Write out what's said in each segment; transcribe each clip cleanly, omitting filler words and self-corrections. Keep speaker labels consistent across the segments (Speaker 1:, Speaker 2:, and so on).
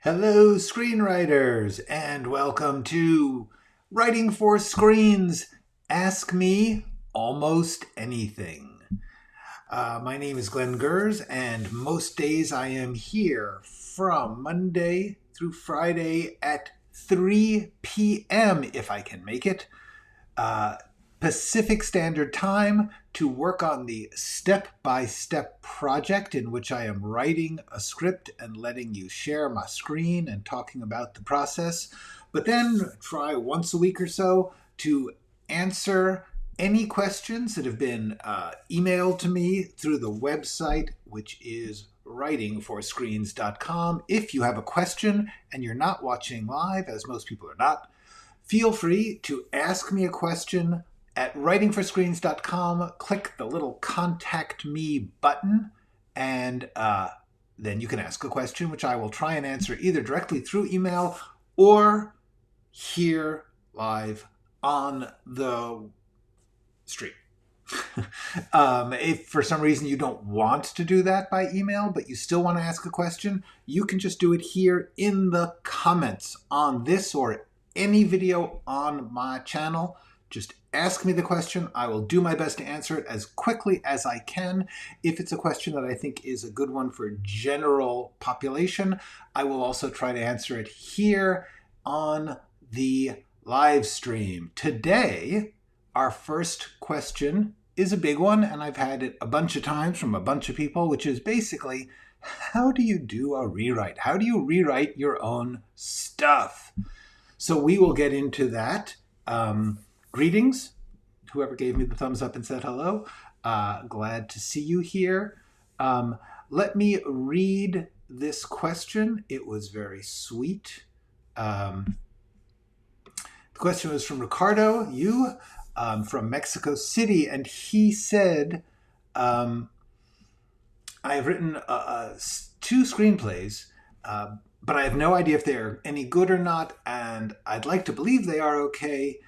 Speaker 1: Hello, screenwriters, and welcome to Writing for Screens. Ask me almost anything. My name is Glenn Gers, and most days I am here from Monday through Friday at 3 p.m. if I can make it. Pacific Standard Time to work on the step-by-step project in which I am writing a script and letting you share my screen and talking about the process. But then try once a week or so to answer any questions that have been emailed to me through the website, which is writingforscreens.com. If you have a question and you're not watching live, as most people are not, feel free to ask me a question at writingforscreens.com. Click the little Contact Me button, and then you can ask a question, which I will try and answer either directly through email or here live on the stream. If for some reason you don't want to do that by email, but you still want to ask a question, you can just do it here in the comments on this or any video on my channel. Just ask me the question. I will do my best to answer it as quickly as I can. If it's a question that I think is a good one for general population, I will also try to answer it here on the live stream. Today, our first question is a big one, and I've had it a bunch of times from a bunch of people, which is basically, how do you do a rewrite? How do you rewrite your own stuff? So we will get into that. Greetings, whoever gave me the thumbs up and said hello. Glad to see you here. Let me read this question. It was very sweet. The question was from Ricardo, from Mexico City, and he said, I've written 2 screenplays, but I have no idea if they're any good or not, and I'd like to believe they are okay.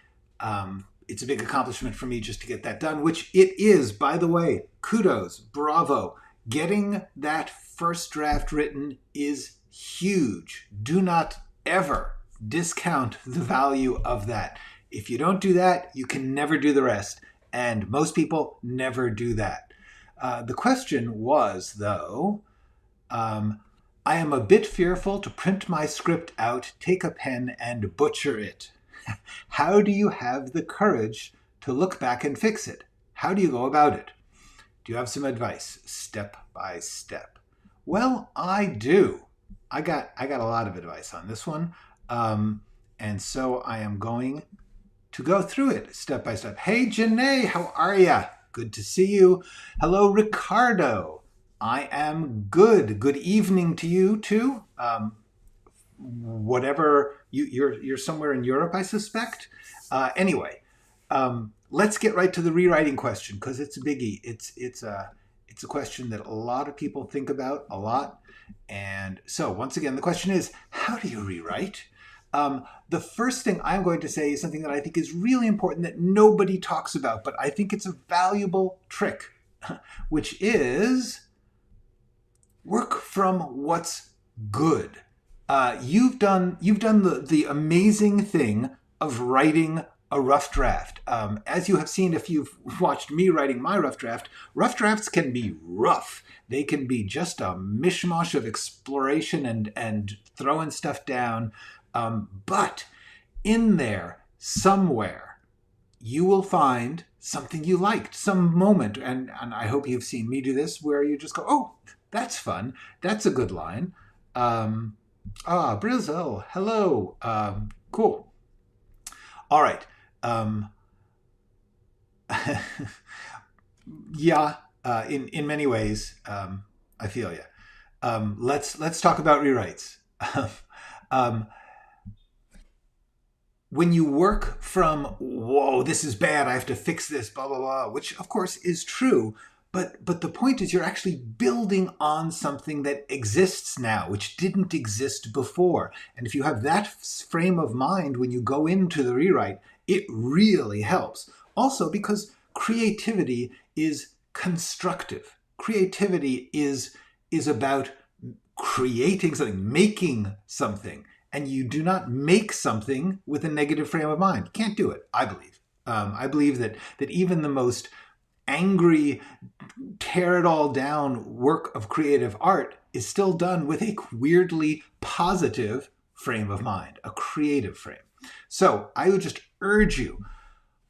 Speaker 1: It's a big accomplishment for me just to get that done, which it is, by the way. Kudos, bravo. Getting that first draft written is huge. Do not ever discount the value of that. If you don't do that, you can never do the rest, and most people never do that. The question was, though, I am a bit fearful to print my script out, take a pen, and butcher it. How do you have the courage to look back and fix it? How do you go about it? Do you have some advice, step by step? Well, I do. I got a lot of advice on this one, and so I am going to go through it step by step. Hey, Janae, how are ya? Good to see you. Hello, Ricardo. I am good. Good evening to you too. Whatever you're somewhere in Europe, I suspect. Anyway, let's get right to the rewriting question because it's a biggie. It's a question that a lot of people think about a lot. And so once again, the question is, how do you rewrite? The first thing I'm going to say is something that I think is really important that nobody talks about, but I think it's a valuable trick, which is work from what's good. You've done the amazing thing of writing a rough draft. As you have seen if you've watched me writing my rough drafts can be rough. They can be just a mishmash of exploration and throwing stuff down. But in there, somewhere, you will find something you liked, some moment. And I hope you've seen me do this where you just go, oh, that's fun. That's a good line. Brazil, hello. Cool. All right. Yeah, in many ways, I feel you. Let's talk about rewrites. When you work from, whoa, this is bad, I have to fix this, blah, blah, blah, which of course is true, but the point is you're actually building on something that exists now, which didn't exist before. And if you have that frame of mind when you go into the rewrite, it really helps. Also because creativity is constructive. Creativity is about creating something, making something, and you do not make something with a negative frame of mind. You can't do it, I believe. I believe that even the most angry, tear it all down work of creative art is still done with a weirdly positive frame of mind, a creative frame. So I would just urge you,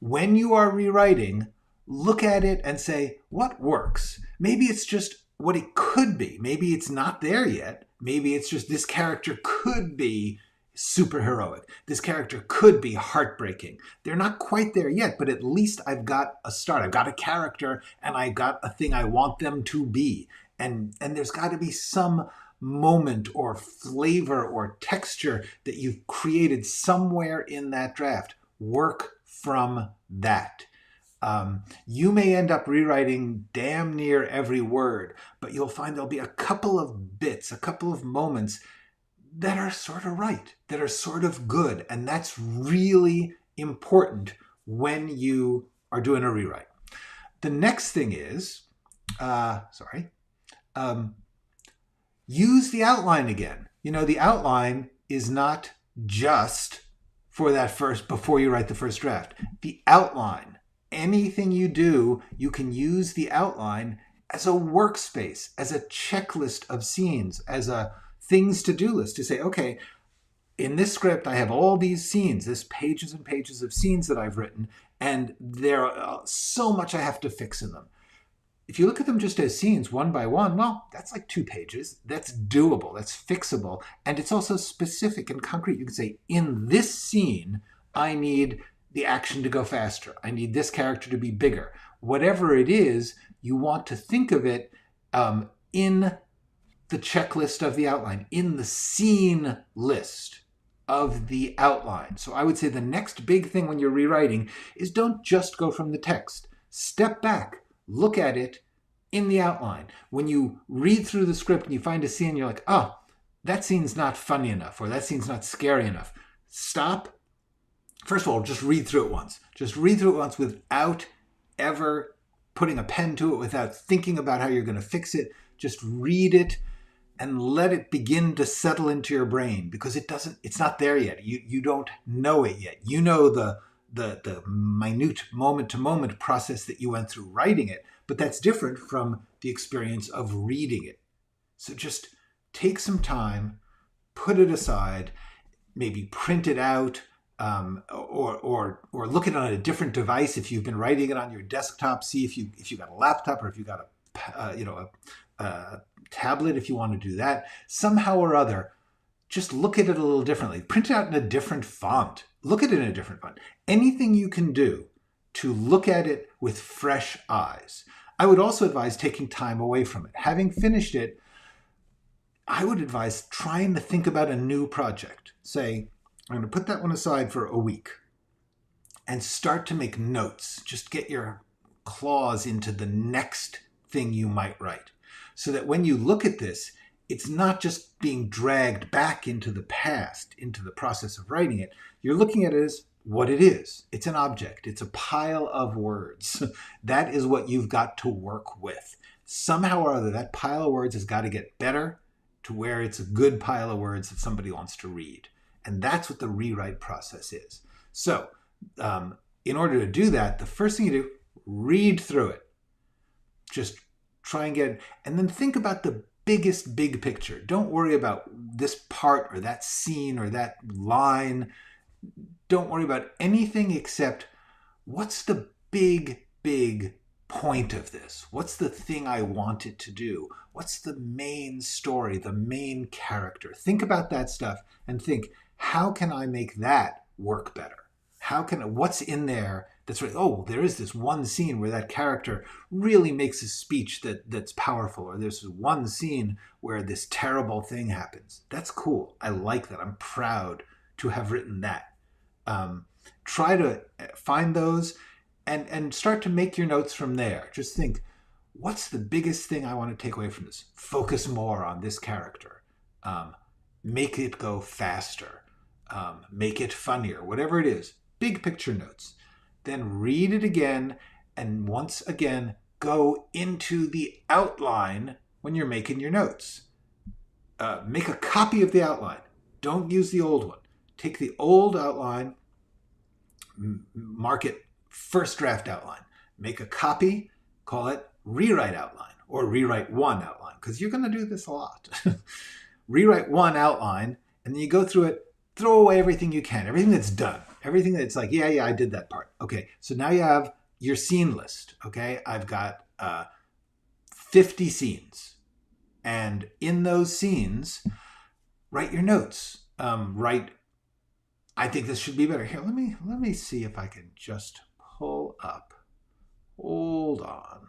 Speaker 1: when you are rewriting, look at it and say, what works? Maybe it's just what it could be. Maybe it's not there yet. Maybe it's just this character could be super heroic. This character could be heartbreaking. They're not quite there yet, but at least I've got a start. I've got a character and I got a thing I want them to be. And there's got to be some moment or flavor or texture that you've created somewhere in that draft. Work from that. You may end up rewriting damn near every word, but you'll find there'll be a couple of bits, a couple of moments that are sort of right, that are sort of good. And that's really important when you are doing a rewrite. The next thing is, use the outline again. You know, the outline is not just for that first, before you write the first draft. The outline, anything you do, you can use the outline as a workspace, as a checklist of scenes, as a things to do list to say, okay, in this script, I have all these scenes, this pages and pages of scenes that I've written, and there are so much I have to fix in them. If you look at them just as scenes one by one, well, that's like 2 pages. That's doable, that's fixable, and it's also specific and concrete. You can say, in this scene, I need the action to go faster. I need this character to be bigger. Whatever it is, you want to think of it in the checklist of the outline, in the scene list of the outline. So I would say the next big thing when you're rewriting is don't just go from the text. Step back. Look at it in the outline. When you read through the script and you find a scene, you're like, oh, that scene's not funny enough, or that scene's not scary enough. Stop. First of all, just read through it once. Just read through it once without ever putting a pen to it, without thinking about how you're going to fix it. Just read it and let it begin to settle into your brain, because it's not there yet. You don't know it yet. You know the minute moment-to-moment process that you went through writing it, but that's different from the experience of reading it. So just take some time, put it aside, maybe print it out, or look at it on a different device. If you've been writing it on your desktop, see if you got a laptop, or if you got a tablet, if you want to do that. Somehow or other, just look at it a little differently. Print it out in a different font. Look at it in a different font. Anything you can do to look at it with fresh eyes. I would also advise taking time away from it. Having finished it, I would advise trying to think about a new project. Say, I'm going to put that one aside for a week and start to make notes. Just get your claws into the next thing you might write, so that when you look at this, it's not just being dragged back into the past, into the process of writing it. You're looking at it as what it is. It's an object. It's a pile of words. That is what you've got to work with. Somehow or other, that pile of words has got to get better to where it's a good pile of words that somebody wants to read. And that's what the rewrite process is. So in order to do that, the first thing you do, read through it. Just try and get, and then think about the big picture. Don't worry about this part or that scene or that line. Don't worry about anything except what's the big point of this? What's the thing I want it to do? What's the main story, the main character? Think about that stuff and think, how can I make that work better? What's in there that's right? Oh, there is this one scene where that character really makes a speech that's powerful, or there's one scene where this terrible thing happens. That's cool. I like that. I'm proud to have written that. Try to find those and start to make your notes from there. Just think, what's the biggest thing I want to take away from this? Focus more on this character. Make it go faster. Make it funnier. Whatever it is. Big picture notes. Then read it again, and once again, go into the outline when you're making your notes. make a copy of the outline. Don't use the old one. Take the old outline, mark it first draft outline. Make a copy, call it rewrite outline or rewrite one outline, because you're going to do this a lot. Rewrite one outline, and then you go through it, throw away everything you can, everything that's done, everything that's like, yeah, I did that part. Okay, so now you have your scene list. Okay, I've got 50 scenes. And in those scenes, write your notes. I think this should be better. Here, let me see if I can just pull up. Hold on.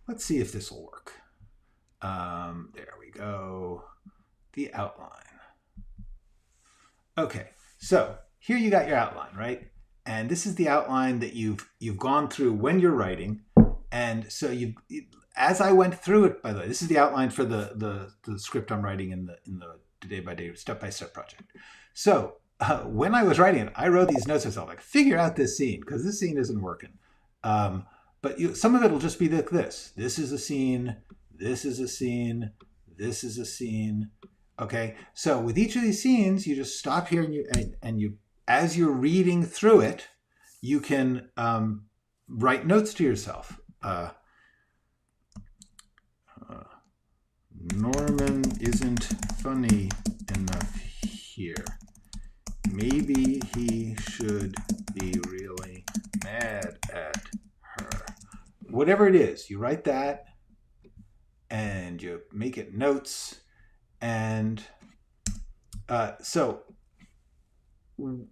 Speaker 1: Let's see if this will work. There we go. The outline. Okay, so here you got your outline, right? And this is the outline that you've gone through when you're writing. And so as I went through it, by the way, this is the outline for the script I'm writing in the day-by-day, step-by-step project. So when I was writing it, I wrote these notes myself, like, figure out this scene, because this scene isn't working. But some of it will just be like this. This is a scene. This is a scene. This is a scene. Okay. So with each of these scenes, you just stop here and you, as you're reading through it, you can write notes to yourself. Norman isn't funny enough here. Maybe he should be really mad at her. Whatever it is, you write that and you make it notes. And so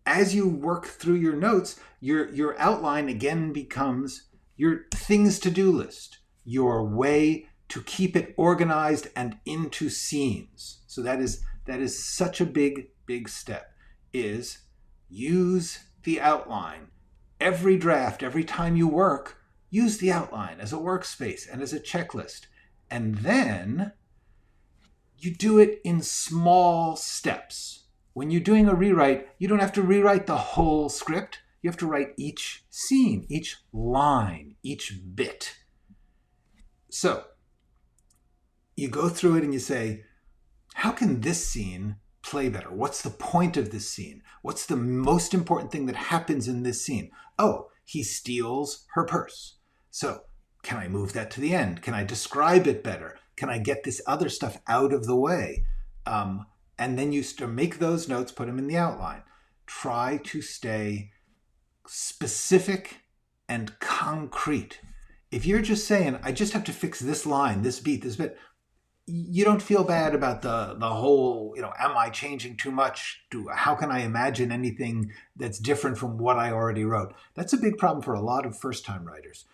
Speaker 1: as you work through your notes, your outline again becomes your things to do list, your way to keep it organized and into scenes. So that is such a big step, is use the outline. Every draft, every time you work, use the outline as a workspace and as a checklist. And then you do it in small steps. When you're doing a rewrite, you don't have to rewrite the whole script. You have to write each scene, each line, each bit. So you go through it and you say, how can this scene play better? What's the point of this scene? What's the most important thing that happens in this scene? Oh, he steals her purse. So can I move that to the end? Can I describe it better? Can I get this other stuff out of the way? And then you make those notes, put them in the outline. Try to stay specific and concrete. If you're just saying, I just have to fix this line, this beat, this bit, you don't feel bad about the whole, am I changing too much? How can I imagine anything that's different from what I already wrote? That's a big problem for a lot of first-time writers.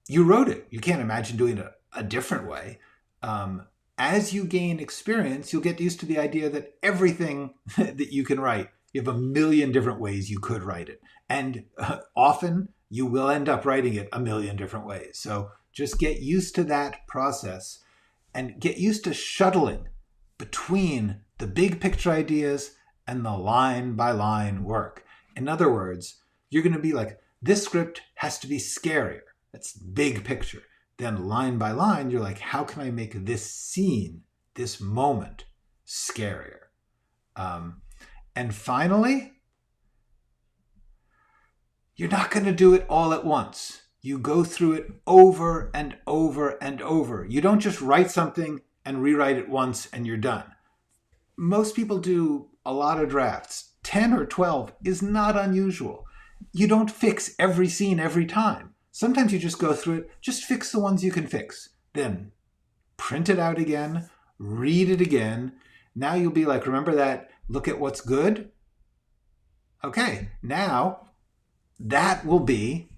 Speaker 1: You wrote it. You can't imagine doing it a different way. As you gain experience, you'll get used to the idea that everything that you can write, you have a million different ways you could write it. And often you will end up writing it a million different ways. So just get used to that process and get used to shuttling between the big picture ideas and the line by line work. In other words, you're going to be like, this script has to be scarier. That's big picture. Then line by line, you're like, how can I make this scene, this moment, scarier? And finally, you're not going to do it all at once. You go through it over and over and over. You don't just write something and rewrite it once and you're done. Most people do a lot of drafts. 10 or 12 is not unusual. You don't fix every scene every time. Sometimes you just go through it, just fix the ones you can fix. Then print it out again, read it again. Now you'll be like, remember that, look at what's good? Okay, now that will be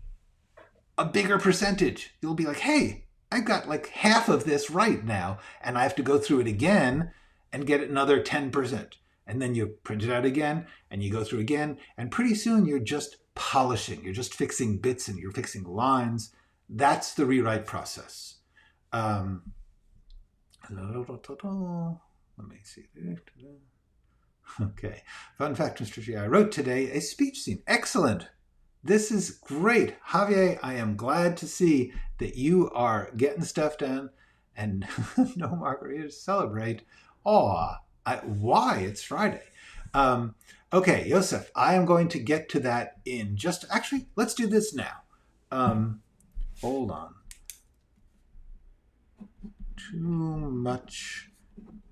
Speaker 1: a bigger percentage. You'll be like, hey, I got like half of this right now, and I have to go through it again and get another 10%. And then you print it out again, and you go through again, and pretty soon you're just polishing. You're just fixing bits and you're fixing lines. That's the rewrite process. Let me see. Okay. Fun fact, Mr. G. I wrote today a speech scene. Excellent. This is great. Javier, I am glad to see that you are getting stuff done and no margarita to celebrate. Aw, why? It's Friday. Okay, Joseph, I am going to get to that in just... Actually, let's do this now. Hold on. Too much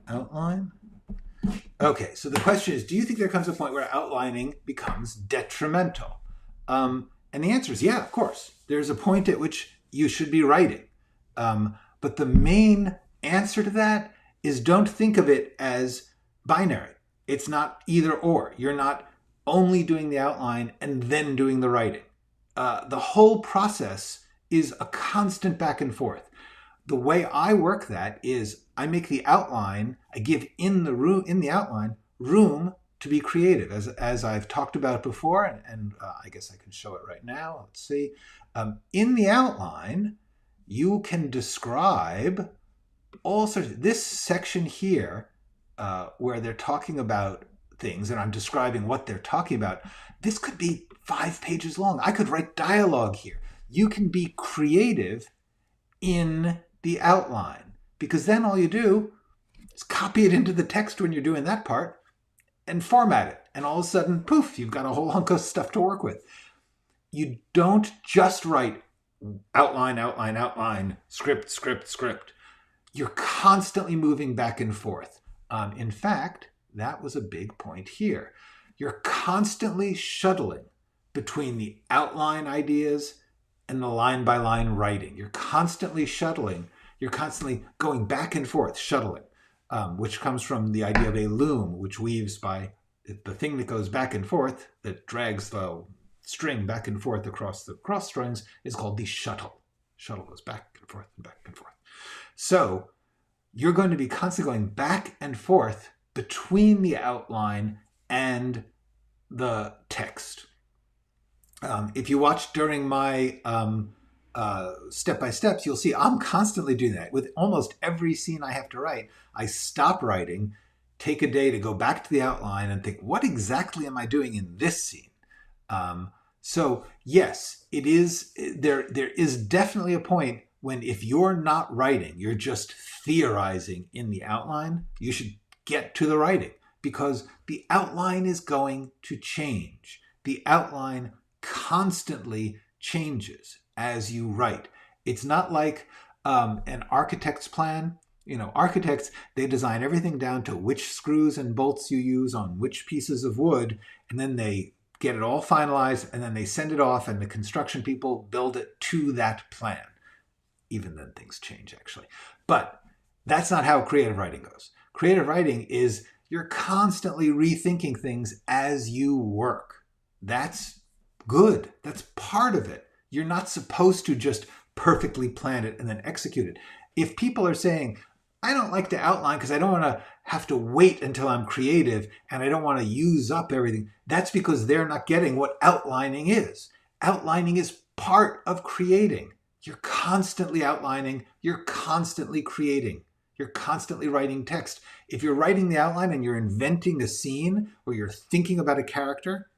Speaker 1: outline? Okay, so the question is, do you think there comes a point where outlining becomes detrimental? And the answer is yeah, of course. There's a point at which you should be writing. But the main answer to that is don't think of it as binary. It's not either or. You're not only doing the outline and then doing the writing. The whole process is a constant back and forth. The way I work that is I make the outline, I give in the outline room to be creative, as I've talked about before, and I guess I can show it right now. Let's see. In the outline, you can describe all sorts of, this section here, where they're talking about things, and I'm describing what they're talking about, this could be 5 pages long. I could write dialogue here. You can be creative in the outline, because then all you do is copy it into the text when you're doing that part and format it. And all of a sudden, poof, you've got a whole hunk of stuff to work with. You don't just write outline, outline, outline, script, script, script. You're constantly moving back and forth. In fact, that was a big point here. You're constantly shuttling between the outline ideas and the line-by-line writing. You're constantly shuttling. You're constantly going back and forth, shuttling, which comes from the idea of a loom, which weaves by the thing that goes back and forth, that drags the string back and forth across the cross strings, is called the shuttle. Shuttle goes back and forth and back and forth. So you're going to be constantly going back and forth between the outline and the text. If you watch during my step-by-steps, you'll see I'm constantly doing that. With almost every scene I have to write, I stop writing, take a day to go back to the outline and think, what exactly am I doing in this scene? So yes, it is. There is definitely a point when if you're not writing, you're just theorizing in the outline, you should get to the writing, because the outline is going to change. The outline constantly changes as you write. It's not like an architect's plan. You know, architects, they design everything down to which screws and bolts you use on which pieces of wood, and then they get it all finalized, and then they send it off, and the construction people build it to that plan. Even then things change, actually. But that's not how creative writing goes. Creative writing is you're constantly rethinking things as you work. That's good. That's part of it. You're not supposed to just perfectly plan it and then execute it. If people are saying, I don't like to outline because I don't want to have to wait until I'm creative and I don't want to use up everything, that's because they're not getting what outlining is. Outlining is part of creating. You're constantly outlining. You're constantly creating. You're constantly writing text. If you're writing the outline and you're inventing a scene or you're thinking about a character,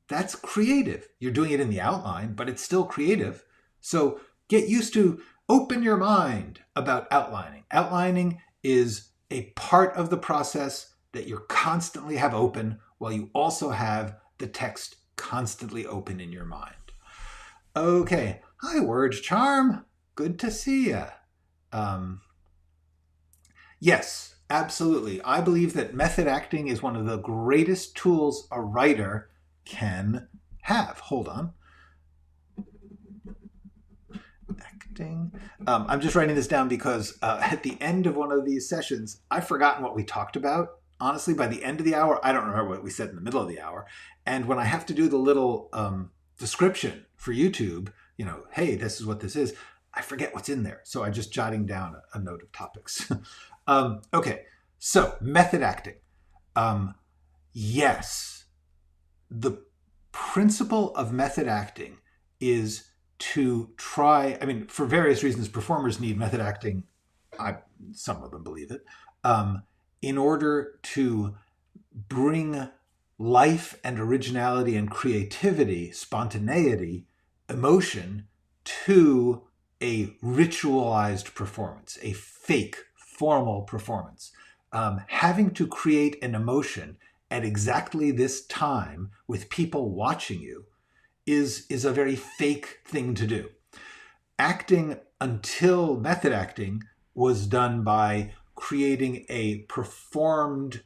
Speaker 1: that's creative. You're doing it in the outline, but it's still creative. So get used to, open your mind about outlining. Outlining is a part of the process that you constantly have open, while you also have the text constantly open in your mind. Okay. Hi, Word Charm. Good to see you. Yes, absolutely. I believe that method acting is one of the greatest tools a writer can have. Hold on. Acting. I'm just writing this down because at the end of one of these sessions, I've forgotten what we talked about. Honestly, by the end of the hour, I don't remember what we said in the middle of the hour. And when I have to do the little description for YouTube, you know, hey, this is what this is, I forget what's in there. So I'm just jotting down a note of topics. Okay, so method acting. Yes, the principle of method acting is to try, I mean, for various reasons, performers need method acting. Some of them believe it. in order to bring life and originality and creativity, spontaneity, emotion to a ritualized performance, a fake formal performance. Having to create an emotion at exactly this time with people watching you is a very fake thing to do. Acting, until method acting, was done by creating a performed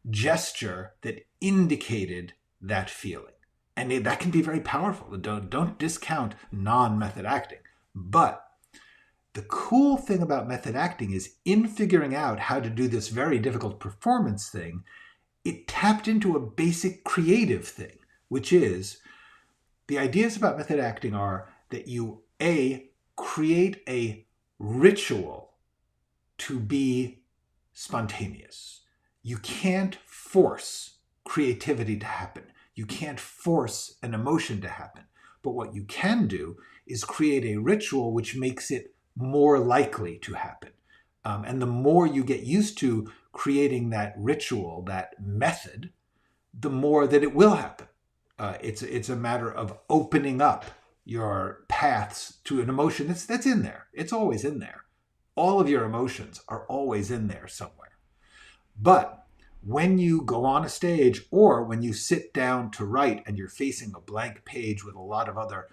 Speaker 1: gesture that indicated that feeling. And that can be very powerful. Don't discount non-method acting. But the cool thing about method acting is, in figuring out how to do this very difficult performance thing, it tapped into a basic creative thing, which is, the ideas about method acting are that you, A, create a ritual to be spontaneous. You can't force creativity to happen. You can't force an emotion to happen. But what you can do is create a ritual which makes it more likely to happen. And the more you get used to creating that ritual, that method, the more that it will happen. It's a matter of opening up your paths to an emotion that's in there. It's always in there. All of your emotions are always in there somewhere. But when you go on a stage, or when you sit down to write and you're facing a blank page with a lot of other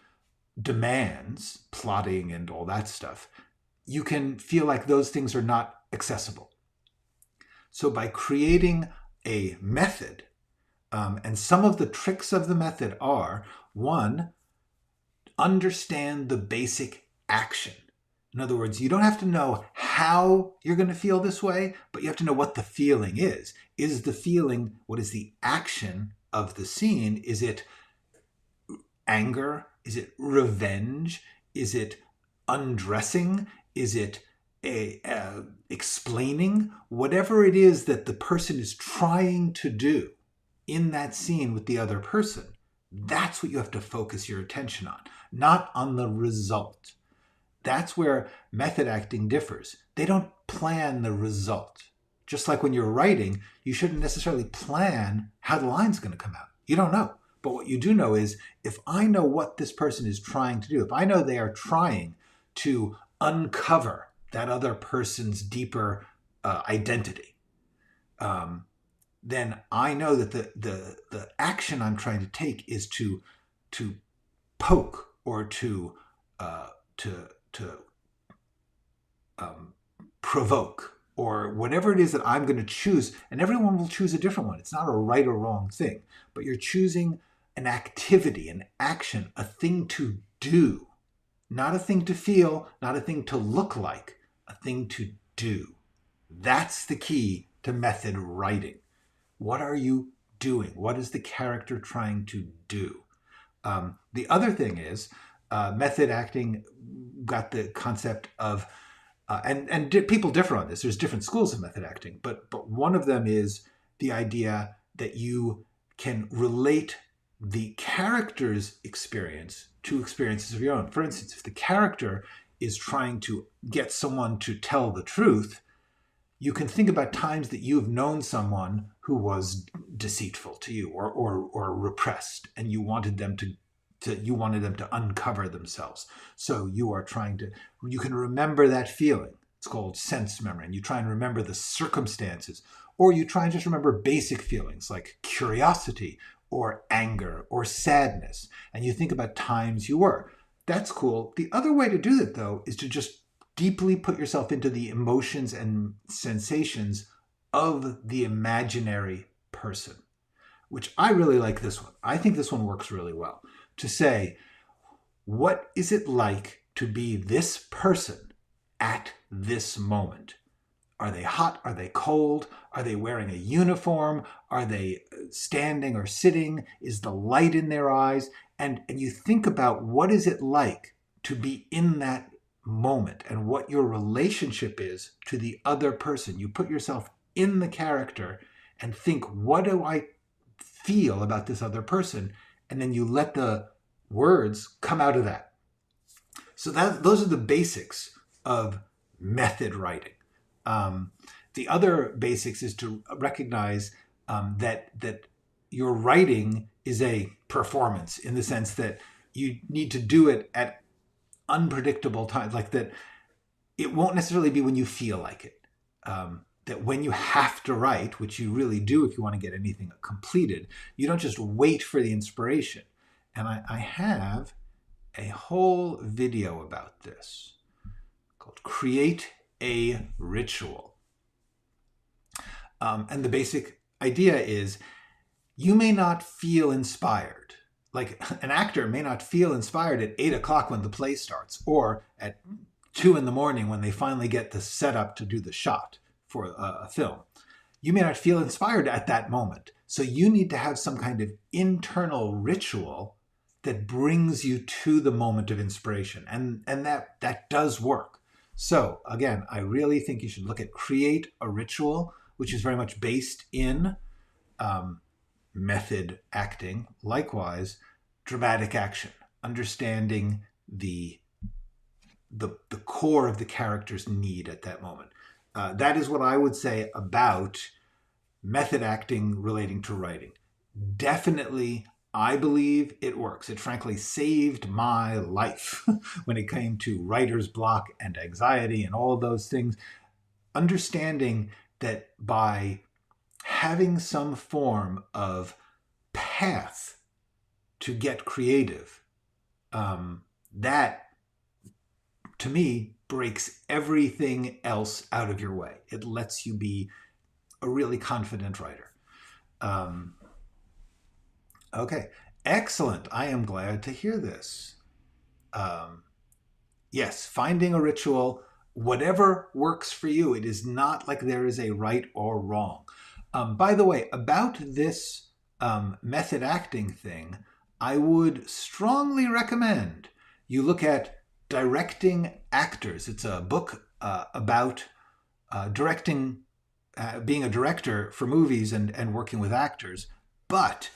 Speaker 1: demands, plotting and all that stuff, you can feel like those things are not accessible. So by creating a method, and some of the tricks of the method are, one, understand the basic action. In other words, you don't have to know how you're going to feel this way, but you have to know what the feeling is. Is the feeling, what is the action of the scene? Is it anger? Is it revenge? Is it undressing? Is it explaining? Whatever it is that the person is trying to do in that scene with the other person, that's what you have to focus your attention on, not on the result. That's where method acting differs. They don't plan the result. Just like when you're writing, you shouldn't necessarily plan how the line's going to come out. You don't know. But what you do know is, if I know what this person is trying to do, if I know they are trying to uncover that other person's deeper identity, then I know that the action I'm trying to take is to poke or to provoke, or whatever it is that I'm going to choose. And everyone will choose a different one. It's not a right or wrong thing, but you're choosing an activity, an action, a thing to do, not a thing to feel, not a thing to look like, a thing to do. That's the key to method writing. What are you doing? What is the character trying to do? The other thing is, method acting got the concept of, and people differ on this. There's different schools of method acting, but one of them is the idea that you can relate the character's experience to experiences of your own. For instance, if the character is trying to get someone to tell the truth, you can think about times that you've known someone who was deceitful to you, or repressed, and you wanted them to uncover themselves. So you can remember that feeling. It's called sense memory. And you try and remember the circumstances, or you try and just remember basic feelings like curiosity or anger or sadness. And you think about times you were. That's cool. The other way to do that, though, is to just deeply put yourself into the emotions and sensations of the imaginary person, which I really like this one. I think this one works really well. To say, what is it like to be this person at this moment? Are they hot? Are they cold? Are they wearing a uniform? Are they standing or sitting? Is the light in their eyes? And you think about, what is it like to be in that moment, and what your relationship is to the other person. You put yourself in the character and think, what do I feel about this other person? And then you let the words come out of that. So those are the basics of method writing. The other basics is to recognize that your writing is a performance, in the sense that you need to do it at unpredictable times, like that it won't necessarily be when you feel like it. That when you have to write, which you really do if you want to get anything completed, you don't just wait for the inspiration. And I have a whole video about this called Create a Ritual. And the basic idea is you may not feel inspired. Like an actor may not feel inspired at 8 o'clock when the play starts, or at 2 in the morning when they finally get the setup to do the shot for a film. You may not feel inspired at that moment. So you need to have some kind of internal ritual that brings you to the moment of inspiration. And that does work. So again, I really think you should look at Create a Ritual, which is very much based in method acting. Likewise, dramatic action, understanding the core of the character's need at that moment. That is what I would say about method acting relating to writing. Definitely, I believe it works. It frankly saved my life when it came to writer's block and anxiety and all of those things. Understanding that by having some form of path to get creative, that, to me, breaks everything else out of your way. It lets you be a really confident writer. Okay, excellent. I am glad to hear this. Yes, finding a ritual, whatever works for you. It is not like there is a right or wrong. By the way, about this method acting thing, I would strongly recommend you look at Directing Actors. It's a book about directing, being a director for movies and working with actors, but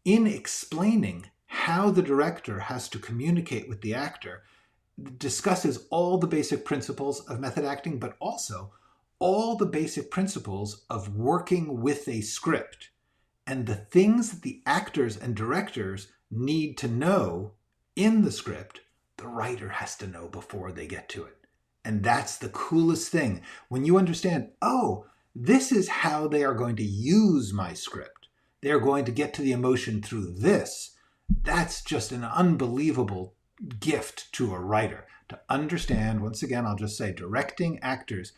Speaker 1: in explaining how the director has to communicate with the actor, discusses all the basic principles of method acting, but also all the basic principles of working with a script and the things that the actors and directors need to know in the script, the writer has to know before they get to it. And that's the coolest thing. When you understand, oh, this is how they are going to use my script. They are going to get to the emotion through this. That's just an unbelievable gift to a writer. To understand, once again, I'll just say, Directing Actors.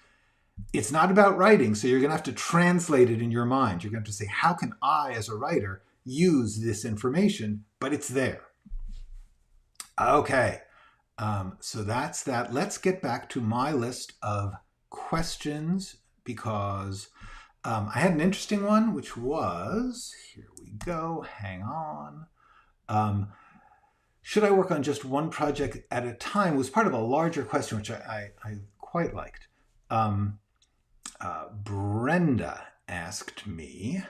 Speaker 1: It's not about writing, so you're going to have to translate it in your mind. You're going to have to say, how can I, as a writer, use this information? But it's there. Okay. So that's that. Let's get back to my list of questions, because I had an interesting one, which was, here we go, hang on. Should I work on just one project at a time? It was part of a larger question, which I quite liked. Brenda asked me,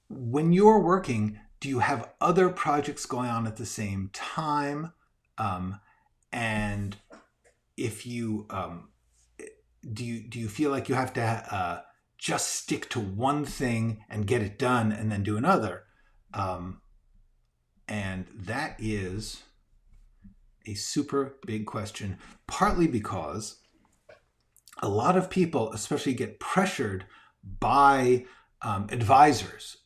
Speaker 1: when you're working, do you have other projects going on at the same time? And if you do you feel like you have to just stick to one thing and get it done and then do another? And that is a super big question, partly because a lot of people especially get pressured by advisors.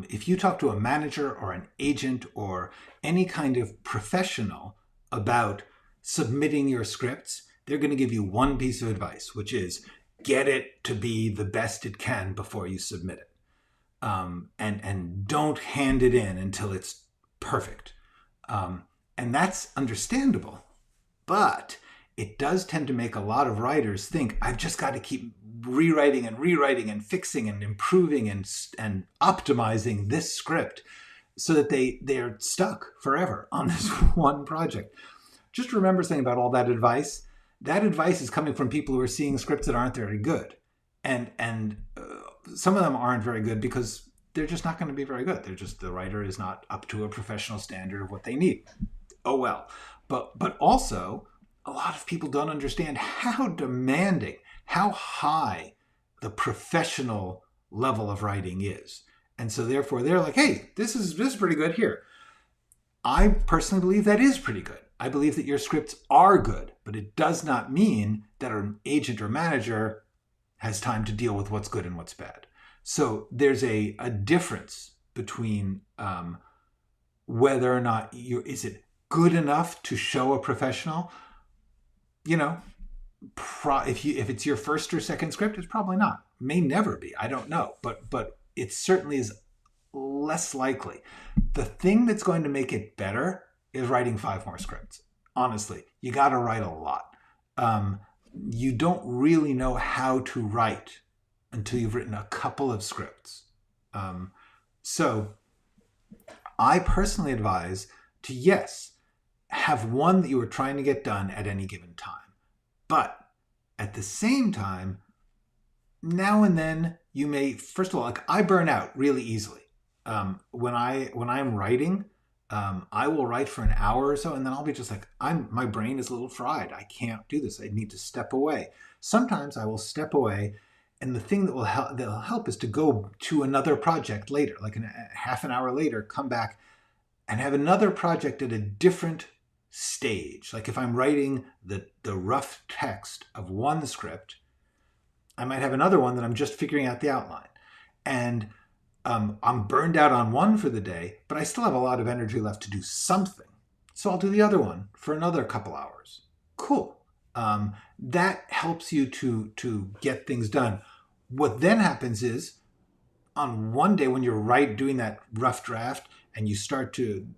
Speaker 1: If you talk to a manager or an agent or any kind of professional about submitting your scripts, they're going to give you one piece of advice, which is get it to be the best it can before you submit it. And don't hand it in until it's perfect. And that's understandable, but it does tend to make a lot of writers think, I've just got to keep rewriting and fixing and improving and optimizing this script so that they're stuck forever on this one project. Just remember something about all that advice. That advice is coming from people who are seeing scripts that aren't very good. And some of them aren't very good because they're just not going to be very good. The writer is not up to a professional standard of what they need. Oh well. But also, a lot of people don't understand how demanding, how high the professional level of writing is. And so therefore they're like, hey, this is pretty good here. I personally believe that is pretty good. I believe that your scripts are good, but it does not mean that an agent or manager has time to deal with what's good and what's bad. So there's a difference between whether or not is it good enough to show a professional. You know, if it's your first or second script, it's probably not. May never be. I don't know, but it certainly is less likely. The thing that's going to make it better is writing 5 more scripts. Honestly, you got to write a lot. You don't really know how to write until you've written a couple of scripts. So I personally advise to, yes, have one that you are trying to get done at any given time. But at the same time, now and then you may, first of all, like I burn out really easily. When I'm writing, I will write for an hour or so, and then I'll be just like, my brain is a little fried. I can't do this. I need to step away. Sometimes I will step away, and the thing that'll help is to go to another project later, like half an hour later, come back and have another project at a different stage. Like if I'm writing the rough text of one script, I might have another one that I'm just figuring out the outline. And I'm burned out on one for the day, but I still have a lot of energy left to do something. So I'll do the other one for another couple hours. Cool. That helps you to get things done. What then happens is, on one day when you're doing that rough draft and you start to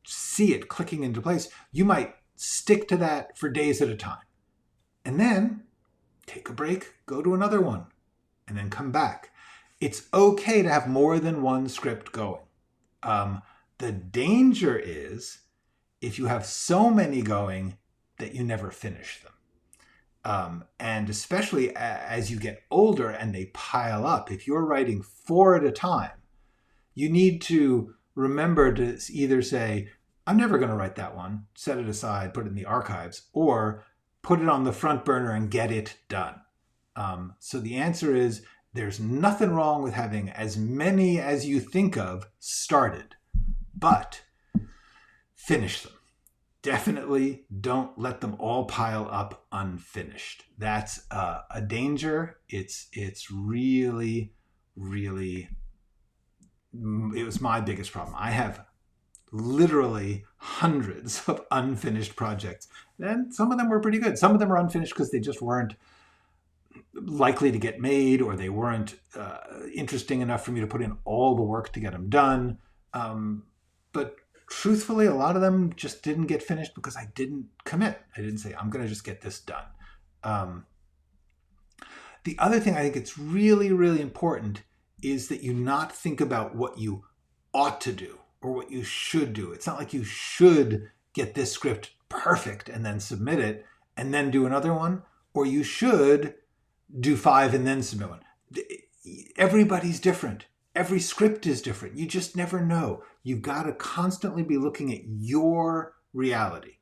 Speaker 1: see it clicking into place, you might stick to that for days at a time. And then take a break, go to another one, and then come back. It's okay to have more than one script going. The danger is if you have so many going that you never finish them. And especially as you get older and they pile up, if you're writing 4 at a time, you need to remember to either say, I'm never going to write that one, set it aside, put it in the archives, or put it on the front burner and get it done. So the answer is, there's nothing wrong with having as many as you think of started, but finish them. Definitely don't let them all pile up unfinished. That's a danger. It's really, really, it was my biggest problem. I have literally hundreds of unfinished projects, and some of them were pretty good. Some of them were unfinished because they just weren't likely to get made, or they weren't interesting enough for me to put in all the work to get them done. But truthfully, a lot of them just didn't get finished because I didn't commit. I didn't say, I'm going to just get this done. The other thing I think it's really, really important is that you not think about what you ought to do or what you should do. It's not like you should get this script perfect and then submit it and then do another one, or you should do 5 and then submit one. Everybody's different. Every script is different. You just never know. You've got to constantly be looking at your reality.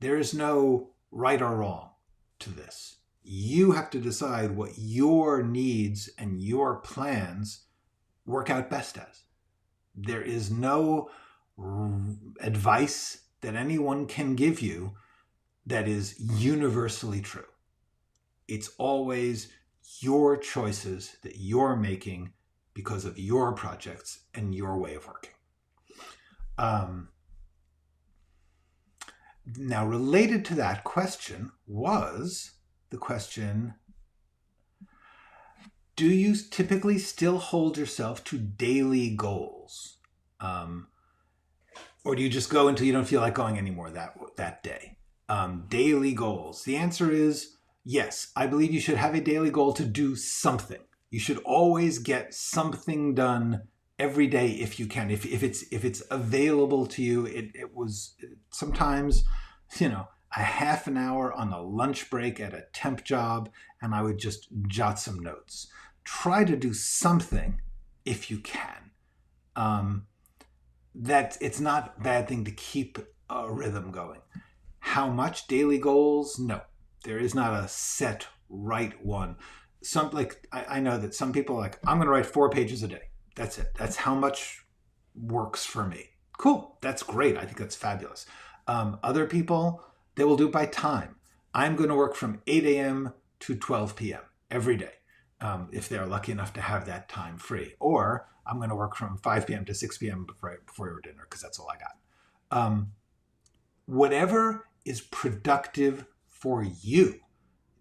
Speaker 1: There is no right or wrong to this. You have to decide what your needs and your plans work out best as. There is no advice that anyone can give you that is universally true. It's always your choices that you're making because of your projects and your way of working. Now, related to that question was the question, do you typically still hold yourself to daily goals? Or do you just go until you don't feel like going anymore that day? Daily goals. The answer is yes. I believe you should have a daily goal to do something. You should always get something done every day if you can. If it's available to you. It was sometimes, a half an hour on a lunch break at a temp job, and I would just jot some notes. Try to do something if you can. That it's not a bad thing to keep a rhythm going. How much daily goals? No, there is not a set right one. I know that some people are like, I'm going to write 4 pages a day. That's it. That's how much works for me. Cool. That's great. I think that's fabulous. Other people, they will do it by time. I'm going to work from 8 a.m. to 12 p.m. every day, if they're lucky enough to have that time free. Or I'm going to work from 5 p.m. to 6 p.m. before your dinner, because that's all I got. Whatever is productive for you,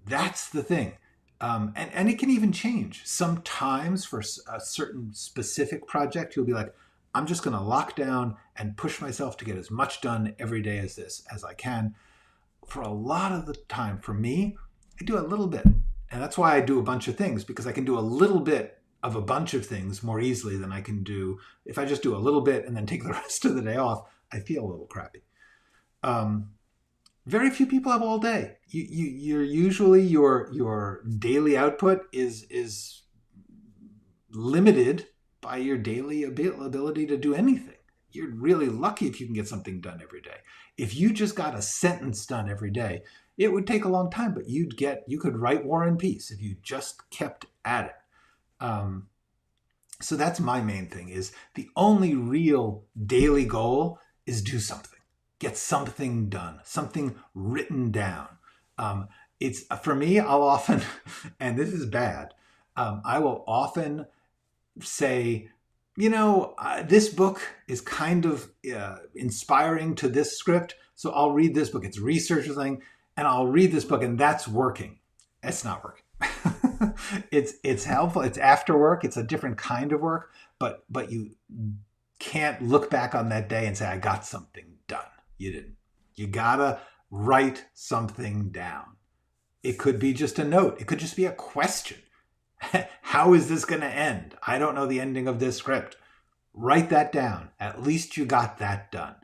Speaker 1: that's the thing. And it can even change. Sometimes for a certain specific project, you'll be like, I'm just going to lock down and push myself to get as much done every day as I can. For a lot of the time, for me, I do a little bit. And that's why I do a bunch of things, because I can do a little bit of a bunch of things more easily than I can do. If I just do a little bit and then take the rest of the day off, I feel a little crappy. Very few people have all day. You're usually your daily output is limited by your daily ability to do anything. You're really lucky if you can get something done every day. If you just got a sentence done every day, it would take a long time, but you could write War and Peace if you just kept at it. So that's my main thing, is the only real daily goal is do something. Get something done, something written down. It's for me, I'll often, and this is bad, I will often say, this book is kind of inspiring to this script, so I'll read this book. It's research or something, and I'll read this book, and that's working. It's not working. It's helpful. It's after work. It's a different kind of work, but you can't look back on that day and say, I got something done. You didn't. You gotta write something down. It could be just a note. It could just be a question. How is this going to end? I don't know the ending of this script. Write that down. At least you got that done.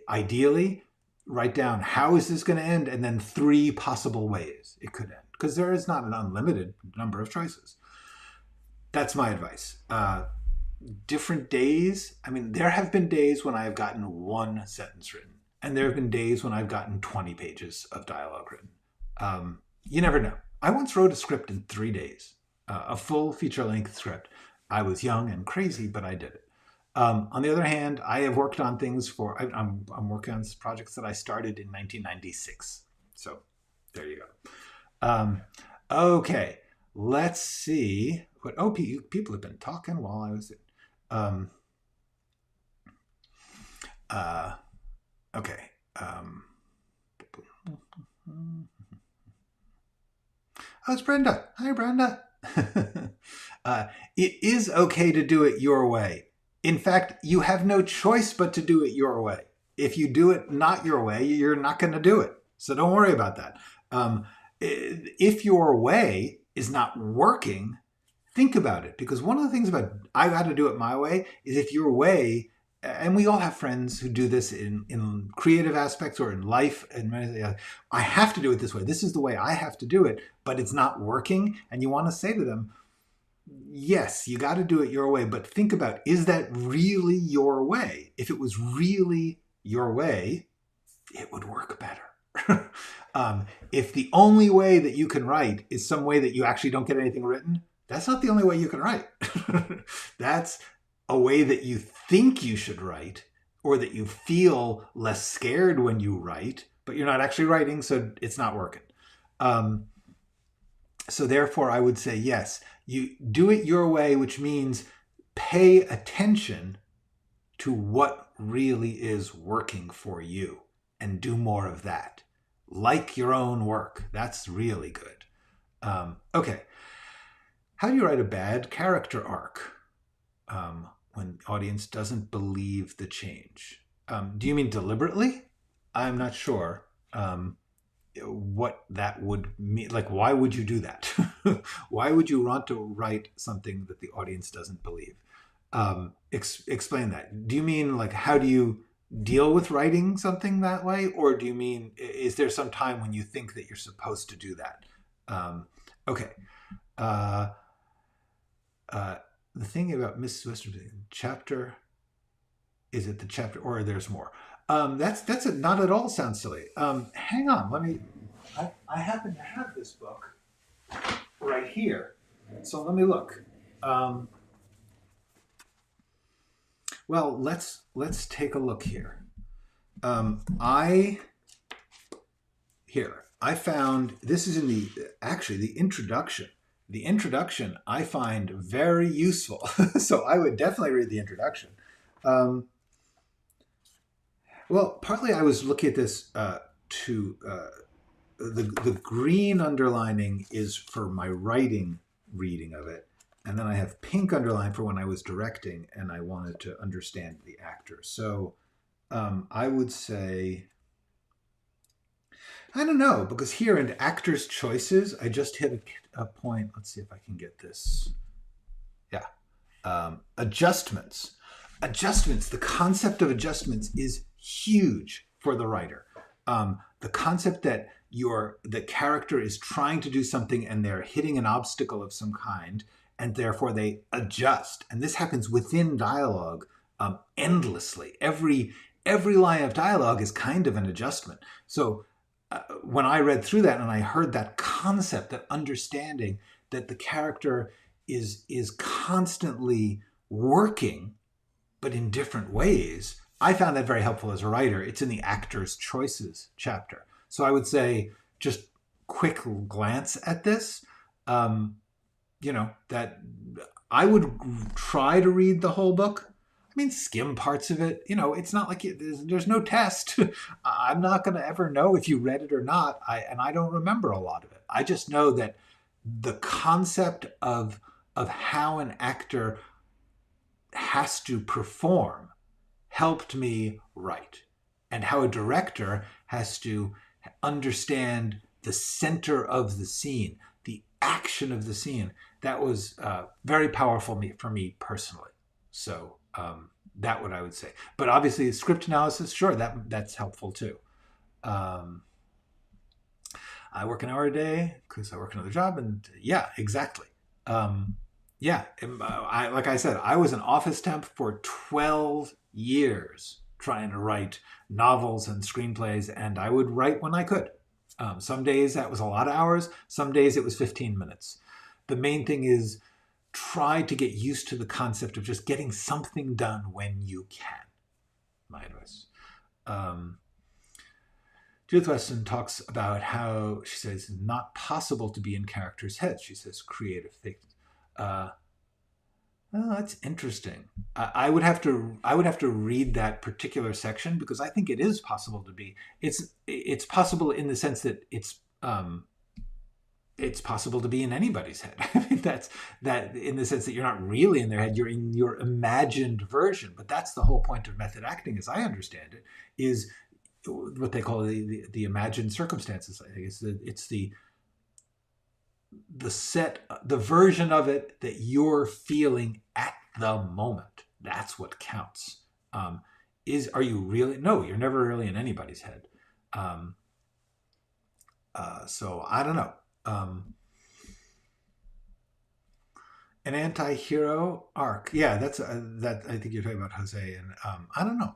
Speaker 1: Ideally, write down, how is this going to end? And then 3 possible ways it could end, because there is not an unlimited number of choices. That's my advice. Different days. I mean, there have been days when I have gotten 1 sentence written, and there have been days when I've gotten 20 pages of dialogue written. You never know. I once wrote a script in 3 days, a full feature-length script. I was young and crazy, but I did it. On the other hand, I have worked on things I'm working on projects that I started in 1996. So there you go. Okay, let's see. People have been talking while I was... okay. Oh, it's Brenda. Hi, Brenda. It is okay to do it your way. In fact, you have no choice but to do it your way. If you do it not your way, you're not going to do it. So don't worry about that. If your way is not working, think about it. Because one of the things about I got to do it my way is if your way, and we all have friends who do this in creative aspects or in life, and I have to do it this way. This is the way I have to do it, but it's not working. And you want to say to them, yes, you got to do it your way, but think about, is that really your way? If it was really your way, it would work better. If the only way that you can write is some way that you actually don't get anything written, that's not the only way you can write. That's a way that you think you should write, or that you feel less scared when you write, but you're not actually writing, so it's not working. So therefore, I would say, yes, you do it your way, which means pay attention to what really is working for you and do more of that. Like your own work. That's really good. Okay. How do you write a bad character arc when the audience doesn't believe the change? Do you mean deliberately? I'm not sure what that would mean. Like, why would you do that? Why would you want to write something that the audience doesn't believe? Explain that. Do you mean, like, how do you deal with writing something that way? Or do you mean, is there some time when you think that you're supposed to do that? Okay. The thing about Mrs. Western chapter, is it the chapter, or there's more? That's not at all sounds silly. Hang on, let me. I happen to have this book right here, so let me look. Um, well, let's take a look here. I found this is in the actually the introduction. The introduction I find very useful, so I would definitely read the introduction. Well, partly I was looking at this to the green underlining is for my writing reading of it, and then I have pink underline for when I was directing and I wanted to understand the actor. So I would say, I don't know, because here in actors' choices, I just hit a point. Let's see if I can get this. Yeah. Adjustments. Adjustments. The concept of adjustments is huge for the writer. The concept that the character is trying to do something and they're hitting an obstacle of some kind, and therefore they adjust. And this happens within dialogue endlessly. Every line of dialogue is kind of an adjustment. So when I read through that and I heard that concept, that understanding that the character is constantly working, but in different ways, I found that very helpful as a writer. It's in the actor's choices chapter. So I would say, just quick glance at this, that I would try to read the whole book. I mean, skim parts of it. It's not like there's no test. I'm not going to ever know if you read it or not. I don't remember a lot of it. I just know that the concept of how an actor has to perform helped me write, and how a director has to understand the center of the scene, the action of the scene. That was very powerful for me personally. So that what I would say. But obviously, script analysis, sure, that's helpful too. I work an hour a day because I work another job, and yeah, exactly. Like I said, I was an office temp for 12 years trying to write novels and screenplays, and I would write when I could. Some days that was a lot of hours. Some days it was 15 minutes. The main thing is try to get used to the concept of just getting something done when you can. My advice. Judith Weston talks about how, she says, it's not possible to be in characters' heads. She says creative things. Oh, that's interesting. I would have to read that particular section, because I think it is possible to be. It's possible in the sense that it's possible to be in anybody's head. I mean, that's that in the sense that you're not really in their head, you're in your imagined version. But that's the whole point of method acting, as I understand it, is what they call the imagined circumstances. I think it's the version of it that you're feeling at the moment. That's what counts. Are you really? No, you're never really in anybody's head. So I don't know. An anti-hero arc. Yeah, that's that. I think you're talking about Jose, and I don't know.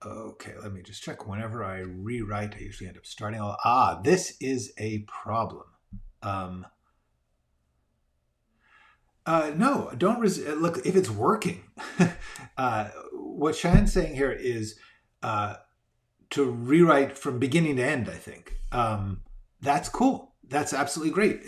Speaker 1: Okay, let me just check. Whenever I rewrite, I usually end up starting all. This is a problem. No, don't look, if it's working. What Cheyenne's saying here is to rewrite from beginning to end, I think. That's cool. That's absolutely great.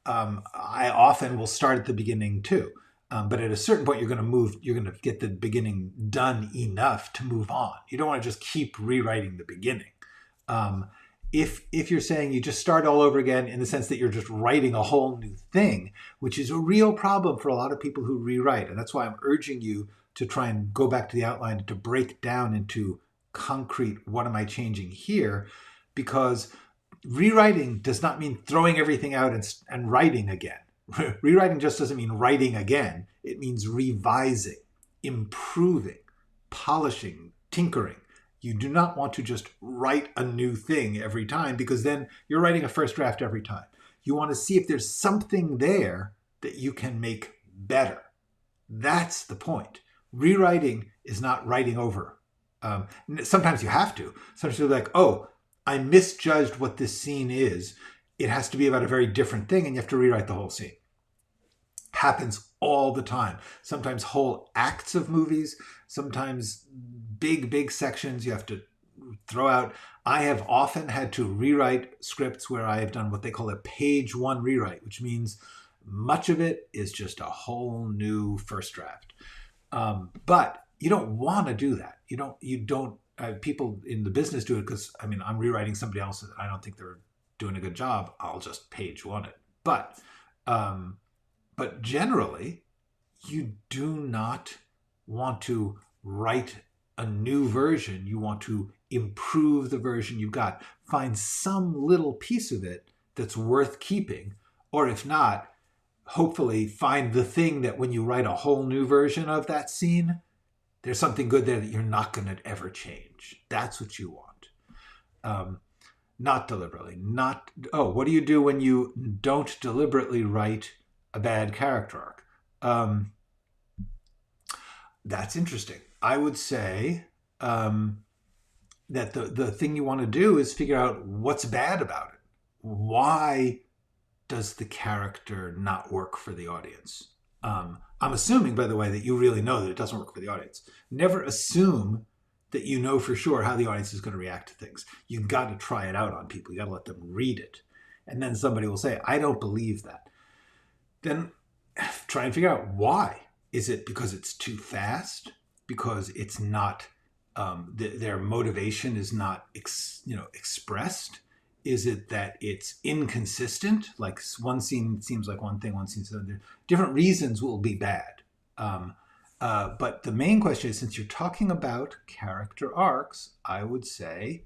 Speaker 1: I often will start at the beginning too. But at a certain point, you're going to get the beginning done enough to move on. You don't want to just keep rewriting the beginning. If you're saying you just start all over again in the sense that you're just writing a whole new thing, which is a real problem for a lot of people who rewrite. And that's why I'm urging you to try and go back to the outline and to break down into concrete, what am I changing here? Because rewriting does not mean throwing everything out and writing again. Rewriting just doesn't mean writing again. It means revising, improving, polishing, tinkering. You do not want to just write a new thing every time, because then you're writing a first draft every time. You want to see if there's something there that you can make better. That's the point. Rewriting is not writing over Sometimes you have to. Sometimes you're like, oh, I misjudged what this scene is. It has to be about a very different thing, and you have to rewrite the whole scene. Happens all the time. Sometimes whole acts of movies, sometimes big sections you have to throw out. I have often had to rewrite scripts where I have done what they call a page one rewrite, which means much of it is just a whole new first draft. But you don't want to do that. You don't. People in the business do it because, I mean, I'm rewriting somebody else and I don't think they're doing a good job. I'll just page one it. But generally, you do not want to write a new version. You want to improve the version you've got. Find some little piece of it that's worth keeping. Or if not, hopefully find the thing that when you write a whole new version of that scene, there's something good there that you're not going to ever change. That's what you want. Not deliberately. What do you do when you don't deliberately write a bad character arc? That's interesting. I would say that the thing you want to do is figure out what's bad about it. Why does the character not work for the audience? I'm assuming, by the way, that you really know that it doesn't work for the audience. Never assume that you know for sure how the audience is going to react to things. You've got to try it out on people. You got to let them read it. And then somebody will say, I don't believe that. Then try and figure out why. Is it because it's too fast? Because it's not, their motivation is not expressed? Is it that it's inconsistent? Like one scene seems like one thing, one scene says another. Different reasons will be bad. But the main question is, since you're talking about character arcs, I would say,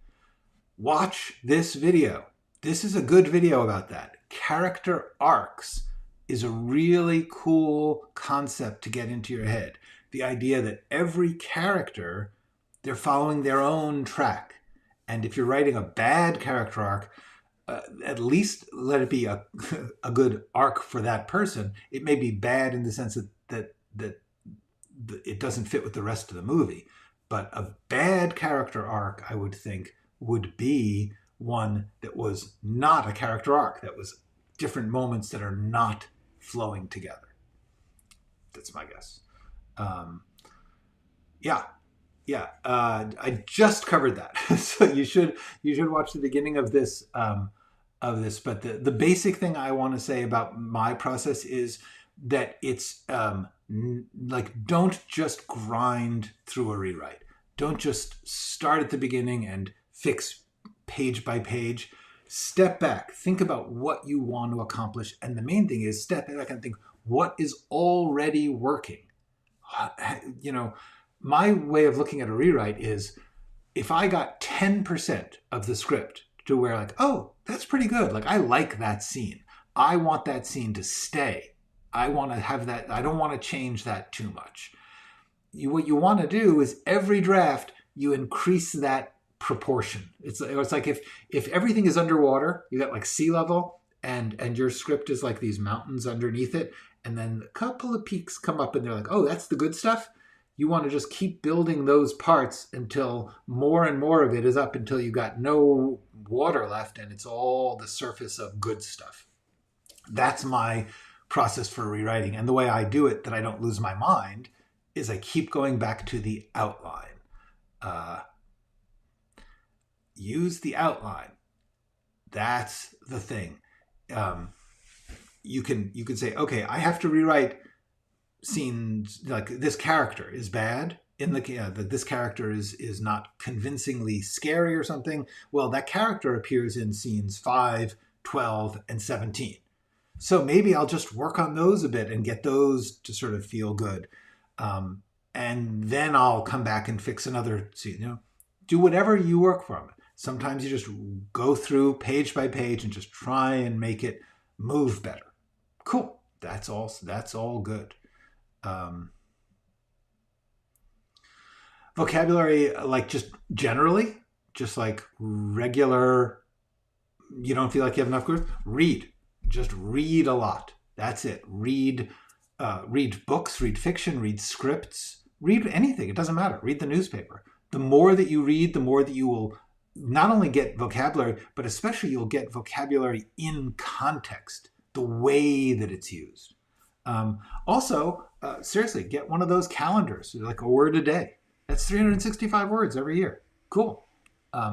Speaker 1: watch this video. This is a good video about that. Character arcs is a really cool concept to get into your head. The idea that every character, they're following their own track. And if you're writing a bad character arc, at least let it be a good arc for that person. It may be bad in the sense that it doesn't fit with the rest of the movie. But a bad character arc, I would think, would be one that was not a character arc, that was different moments that are not flowing together. That's my guess. I just covered that, so you should watch the beginning of this. But the basic thing I want to say about my process is that it's like, don't just grind through a rewrite. Don't just start at the beginning and fix page by page. Step back, think about what you want to accomplish, and the main thing is step back and think, what is already working? My way of looking at a rewrite is, if I got 10% of the script to where, like, oh, that's pretty good. Like, I like that scene. I want that scene to stay. I want to have that. I don't want to change that too much. What you want to do is every draft, you increase that proportion. It's like if everything is underwater, you got like sea level, and your script is like these mountains underneath it, and then a couple of peaks come up and they're like, oh, that's the good stuff. You want to just keep building those parts until more and more of it is up, until you got no water left and it's all the surface of good stuff. That's my process for rewriting. And the way I do it, that I don't lose my mind, is I keep going back to the outline. Use the outline. That's the thing. You can say, okay, I have to rewrite scenes, like this character is bad in that this character is not convincingly scary or something. Well, that character appears in scenes 5, 12, and 17. So maybe I'll just work on those a bit and get those to sort of feel good. And then I'll come back and fix another scene. Do whatever you work from. Sometimes you just go through page by page and just try and make it move better. Cool. That's all good. Vocabulary, like just generally, just like regular, you don't feel like you have enough words, read. Just read a lot. That's it. Read books, read fiction, read scripts, read anything. It doesn't matter. Read the newspaper. The more that you read, the more that you will not only get vocabulary, but especially you'll get vocabulary in context, the way that it's used. Also, seriously, get one of those calendars, like a word a day. That's 365 words every year. Cool.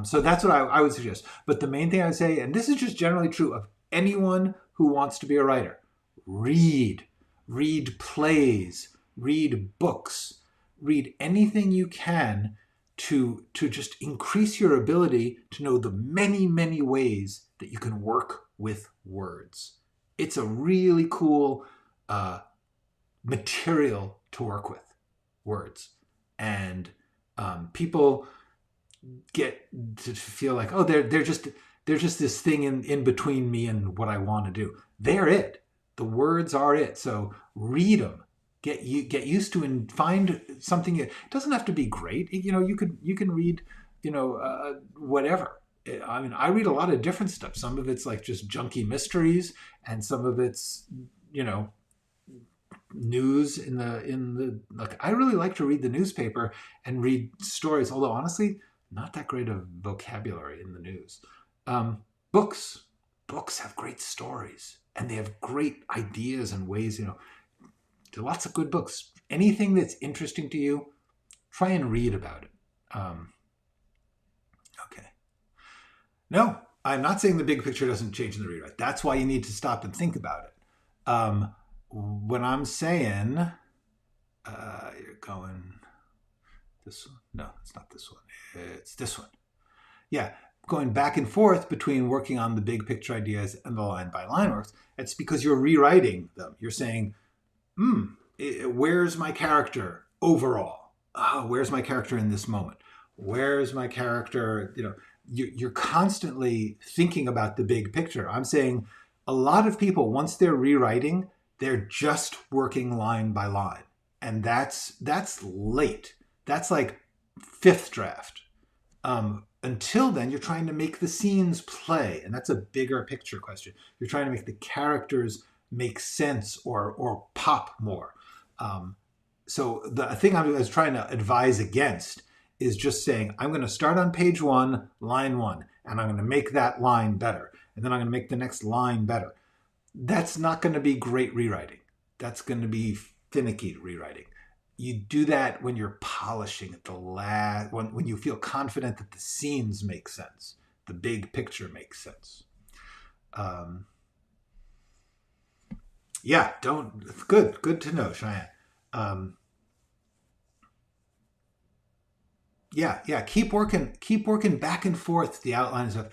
Speaker 1: So that's what I would suggest. But the main thing I would say, and this is just generally true of anyone who wants to be a writer, read. Read plays, read books, read anything you can to just increase your ability to know the many, many ways that you can work with words. It's a really cool material to work with, words. And people get to feel like, oh, they're just this thing in between me and what I want to do. They're it. The words are it. So read them. Get used to and find something. It doesn't have to be great. You can read, whatever. I mean, I read a lot of different stuff. Some of it's like just junky mysteries, and some of it's, news in the like. I really like to read the newspaper and read stories. Although honestly, not that great of vocabulary in the news. Books have great stories, and they have great ideas and ways. There are lots of good books. Anything that's interesting to you, try and read about it. Okay. No, I'm not saying the big picture doesn't change in the rewrite. That's why you need to stop and think about it. When I'm saying, you're going this one. No, it's not this one. It's this one. Yeah, going back and forth between working on the big picture ideas and the line by line works. It's because you're rewriting them. You're saying, where's my character overall? Where's my character in this moment? Where's my character? You're constantly thinking about the big picture. I'm saying a lot of people, once they're rewriting, they're just working line by line. And that's late. That's like fifth draft. Until then, you're trying to make the scenes play. And that's a bigger picture question. You're trying to make the characters make sense or pop more. So the thing I was trying to advise against is just saying, I'm going to start on page 1, line 1, and I'm going to make that line better. And then I'm going to make the next line better. That's not going to be great rewriting. That's going to be finicky rewriting. You do that when you're polishing at the last, when you feel confident that the scenes make sense, the big picture makes sense. Yeah, good to know, Cheyenne. Yeah, keep working back and forth the outline and stuff.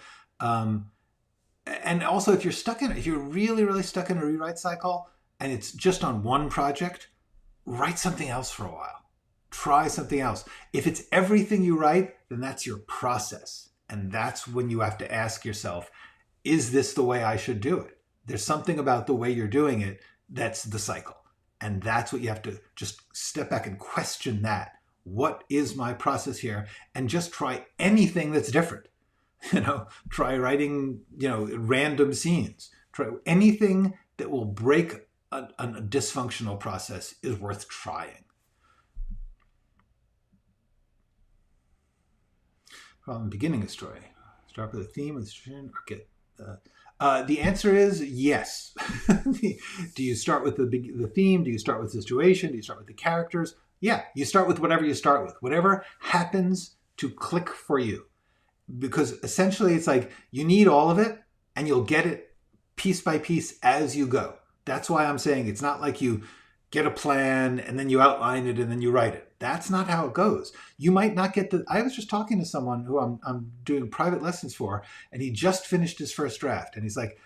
Speaker 1: And also, if you're really, really stuck in a rewrite cycle and it's just on one project, write something else for a while. Try something else. If it's everything you write, then that's your process. And that's when you have to ask yourself, is this the way I should do it? There's something about the way you're doing it that's the cycle. And that's what you have to just step back and question that. What is my process here? And just try anything that's different. Try writing, random scenes. Try anything that will break a dysfunctional process is worth trying. From beginning a story. Start with a theme with okay. The answer is yes. Do you start with the theme? Do you start with the situation? Do you start with the characters? Yeah, you start with whatever you start with. Whatever happens to click for you. Because essentially it's like you need all of it and you'll get it piece by piece as you go. That's why I'm saying it's not like you get a plan and then you outline it and then you write it. That's not how it goes. You might not get I was just talking to someone who I'm doing private lessons for, and he just finished his first draft. And he's like,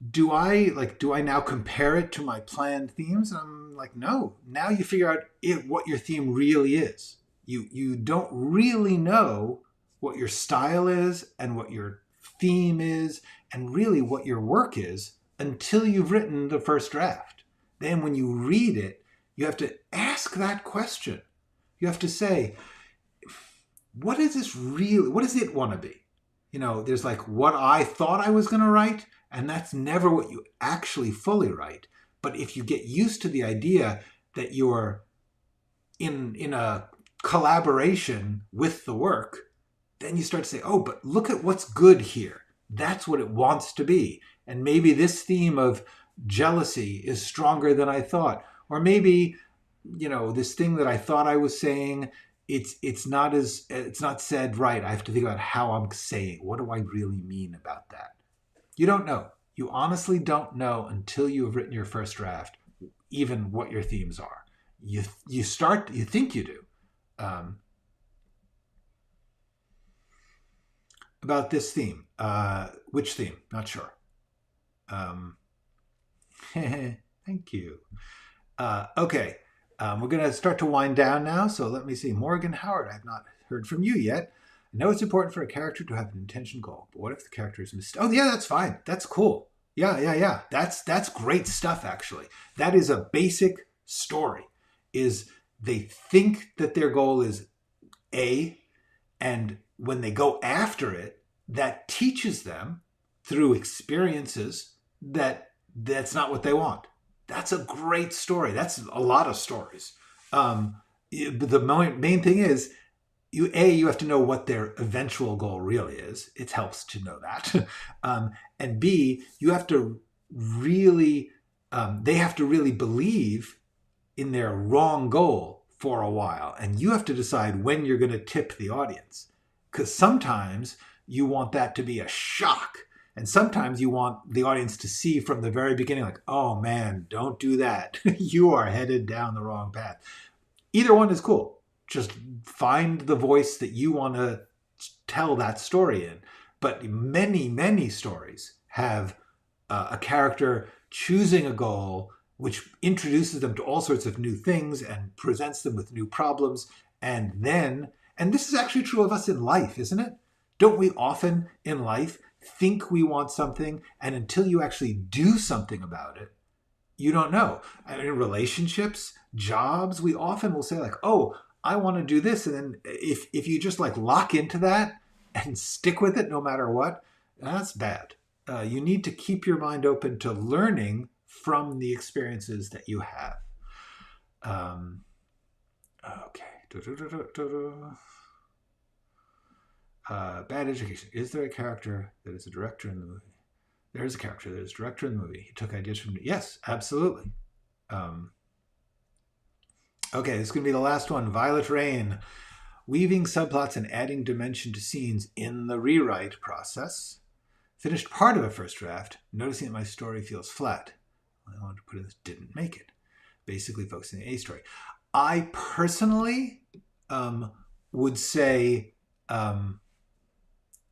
Speaker 1: do I now compare it to my planned themes? And I'm like, no. Now you figure out what your theme really is. You don't really know what your style is and what your theme is and really what your work is until you've written the first draft. Then when you read it, you have to ask that question. You have to say, what is this really? What does it want to be? There's like what I thought I was going to write, and that's never what you actually fully write. But if you get used to the idea that you're in a collaboration with the work, then you start to say, oh, but look at what's good here. That's what it wants to be. And maybe this theme of jealousy is stronger than I thought. Or maybe, you know, this thing that I thought I was saying, it's not said right. I have to think about how I'm saying. What do I really mean about that? You don't know. You honestly don't know until you have written your first draft, even what your themes are. You think you do. About this theme. Which theme? Not sure. Thank you. Okay. We're going to start to wind down now. So let me see. Morgan Howard, I have not heard from you yet. I know it's important for a character to have an intention goal, but what if the character is mistaken? Oh, yeah, that's fine. That's cool. Yeah. That's great stuff, actually. That is a basic story, is they think that their goal is A, and when they go after it, that teaches them through experiences that that's not what they want. That's a great story. That's a lot of stories. But the main thing is, you have to know what their eventual goal really is. It helps to know that. And B, you have to really, they have to really believe in their wrong goal for a while. And you have to decide when you're going to tip the audience. Because sometimes you want that to be a shock. And sometimes you want the audience to see from the very beginning, like, oh man, don't do that. You are headed down the wrong path. Either one is cool. Just find the voice that you want to tell that story in. But many, many stories have a character choosing a goal which introduces them to all sorts of new things and presents them with new problems. And this is actually true of us in life, isn't it? Don't we often in life think we want something, and until you actually do something about it, you don't know. In relationships, jobs, we often will say like, oh, I want to do this. And then if you just like lock into that and stick with it no matter what, that's bad. You need to keep your mind open to learning from the experiences that you have. Okay. Bad education. Is there a character that is a director in the movie? There is a character that is a director in the movie. He took ideas from... Yes, absolutely. Okay, this is going to be the last one. Violet Rain. Weaving subplots and adding dimension to scenes in the rewrite process. Finished part of a first draft, noticing that my story feels flat. I wanted to put it, didn't make it. Basically focusing on A story. I personally would say...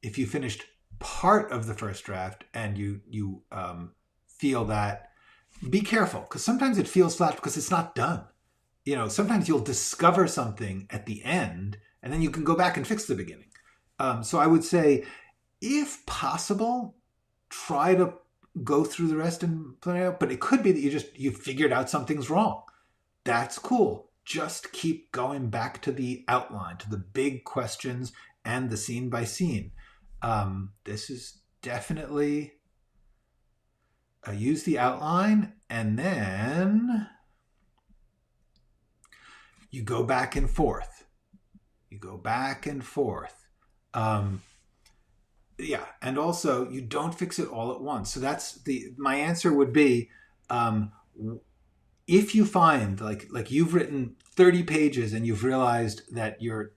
Speaker 1: if you finished part of the first draft and you feel that, be careful, because sometimes it feels flat because it's not done. You know, sometimes you'll discover something at the end and then you can go back and fix the beginning. So I would say, if possible, try to go through the rest and plan it out. But it could be that you figured out something's wrong. That's cool. Just keep going back to the outline, to the big questions and the scene by scene. This is definitely use the outline, and then you go back and forth. Yeah, and also you don't fix it all at once. So that's my answer would be, if you find like you've written 30 pages and you've realized that your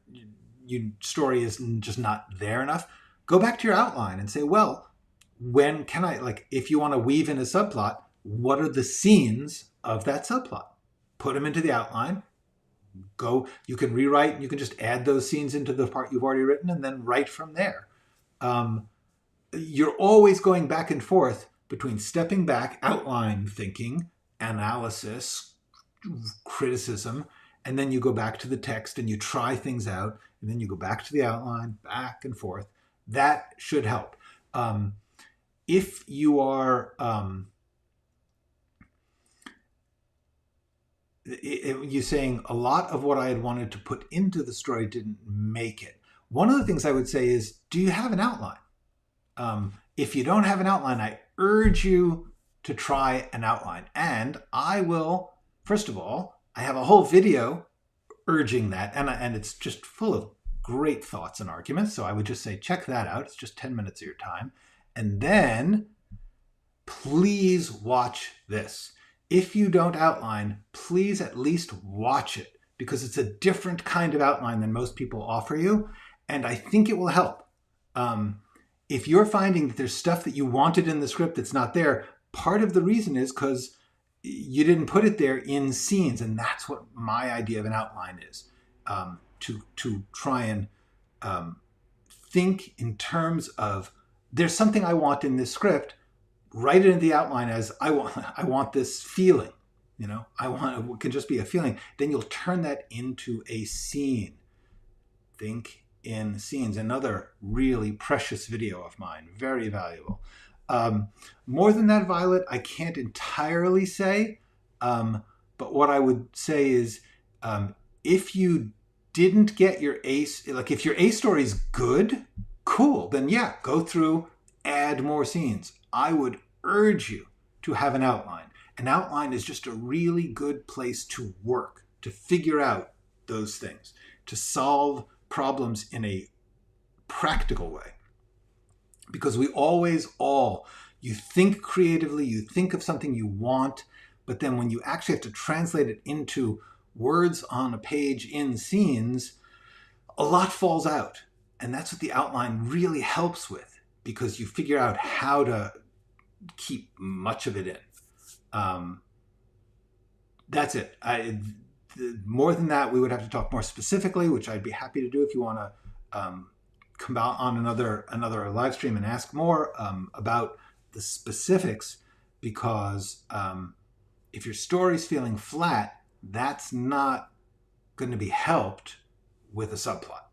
Speaker 1: story is just not there enough, go back to your outline and say, well, when can I, like, if you want to weave in a subplot, what are the scenes of that subplot? Put them into the outline. You can rewrite, you can just add those scenes into the part you've already written and then write from there. You're always going back and forth between stepping back, outline thinking, analysis, criticism, and then you go back to the text and you try things out, and then you go back to the outline, back and forth. That should help. If you are, you're saying a lot of what I had wanted to put into the story didn't make it. One of the things I would say is, do you have an outline? If you don't have an outline, I urge you to try an outline. And I will, first of all, I have a whole video urging that, and it's just full of great thoughts and arguments. So I would just say, check that out. It's just 10 minutes of your time. And then please watch this. If you don't outline, please at least watch it, because it's a different kind of outline than most people offer you. And I think it will help. If you're finding that there's stuff that you wanted in the script that's not there, part of the reason is because you didn't put it there in scenes. And that's what my idea of an outline is, to try and think in terms of, there's something I want in this script, write it in the outline as I want this feeling, you know, it can just be a feeling. Then you'll turn that into a scene. Think in scenes. Another really precious video of mine, very valuable. More than that, Violet, I can't entirely say, but what I would say is, if you didn't get your A, like if your A story is good, cool, then yeah, go through, add more scenes. I would urge you to have an outline. An outline is just a really good place to work, to figure out those things, to solve problems in a practical way. Because we always you think creatively, you think of something you want, but then when you actually have to translate it into words on a page in scenes, a lot falls out. And that's what the outline really helps with, because you figure out how to keep much of it in. That's it. More than that, we would have to talk more specifically, which I'd be happy to do if you want to come out on another live stream and ask more about the specifics, because if your story's feeling flat, that's not going to be helped with a subplot.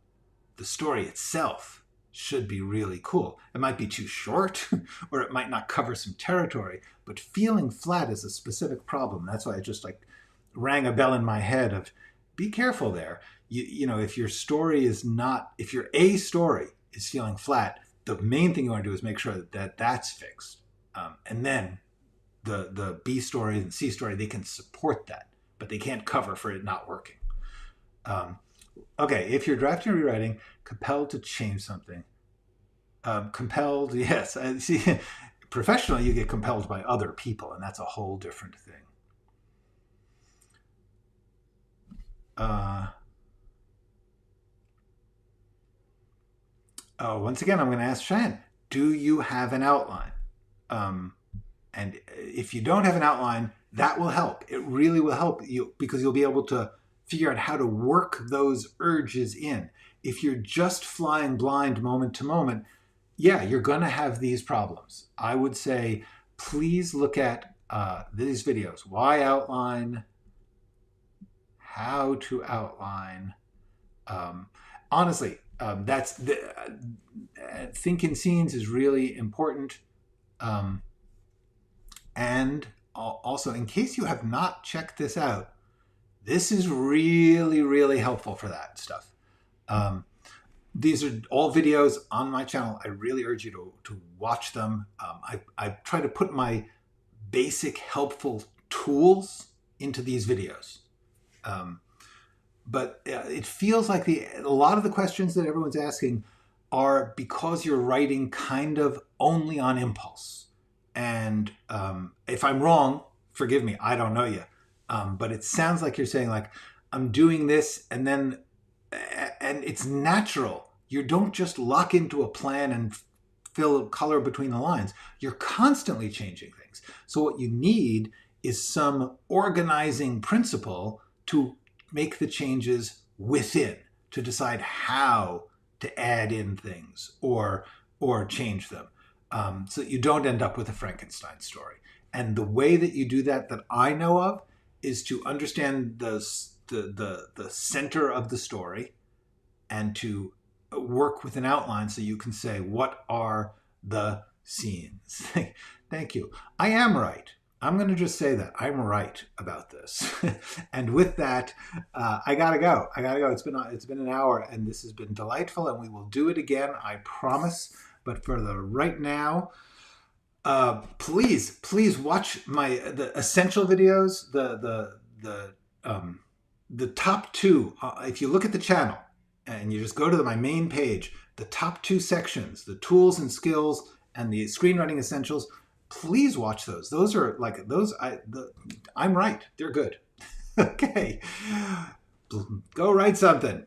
Speaker 1: The story itself should be really cool. It might be too short, or it might not cover some territory, but feeling flat is a specific problem. That's why I just rang a bell in my head of, be careful there. You know, if your story is not, if your A story is feeling flat, the main thing you want to do is make sure that that's fixed. And then the B story and C story, they can support that, but they can't cover for it not working. Okay, if you're drafting or rewriting, compelled to change something. Compelled, yes. See, professionally, you get compelled by other people, and that's a whole different thing. Once again, I'm going to ask Cheyenne, do you have an outline? And if you don't have an outline, that will help. It really will help you, because you'll be able to figure out how to work those urges in. If you're just flying blind moment to moment, yeah, you're going to have these problems. I would say, please look at these videos. Why outline? How to outline. Honestly, that's think in scenes is really important. And also, in case you have not checked this out, this is really, really helpful for that stuff. These are all videos on my channel. I really urge you to watch them. I try to put my basic helpful tools into these videos. But it feels like a lot of the questions that everyone's asking are because you're writing kind of only on impulse. And if I'm wrong, forgive me, I don't know you. But it sounds like you're saying, like, I'm doing this, and it's natural. You don't just lock into a plan and fill color between the lines. You're constantly changing things. So what you need is some organizing principle to make the changes within, to decide how to add in things or change them, so that you don't end up with a Frankenstein story. And the way that you do that I know of is to understand the center of the story, and to work with an outline so you can say, what are the scenes? Thank you. I am right. I'm going to just say that I'm right about this. And with that, I gotta go. It's been an hour, and this has been delightful, and we will do it again, I promise. But for the right now, please watch the essential videos, the top two, if you look at the channel and you just go to my main page, the top two sections, the tools and skills and the screenwriting essentials, please watch those. Those are like, I'm right. They're good. Okay. Go write something.